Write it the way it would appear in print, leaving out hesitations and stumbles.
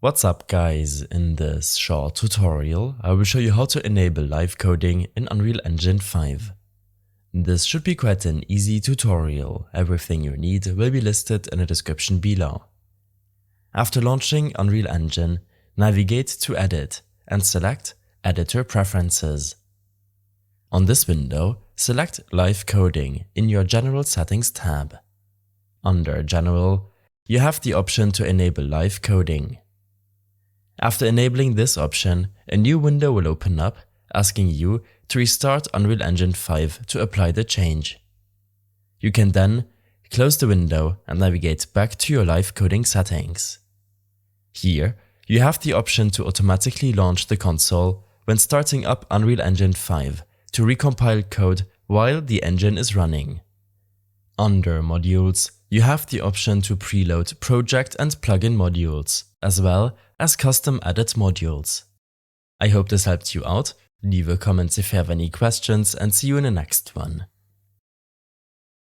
What's up guys, in this short tutorial I will show you how to enable live coding in Unreal Engine 5. This should be quite an easy tutorial, everything you need will be listed in the description below. After launching Unreal Engine, navigate to Edit and select Editor Preferences. On this window, select Live Coding in your General Settings tab. Under General, you have the option to enable live coding. After enabling this option, a new window will open up, asking you to restart Unreal Engine 5 to apply the change. You can then close the window and navigate back to your live coding settings. Here, you have the option to automatically launch the console when starting up Unreal Engine 5 to recompile code while the engine is running. Under Modules, you have the option to preload project and plugin modules, as well as custom edit modules. I hope this helped you out. Leave a comment if you have any questions and see you in the next one.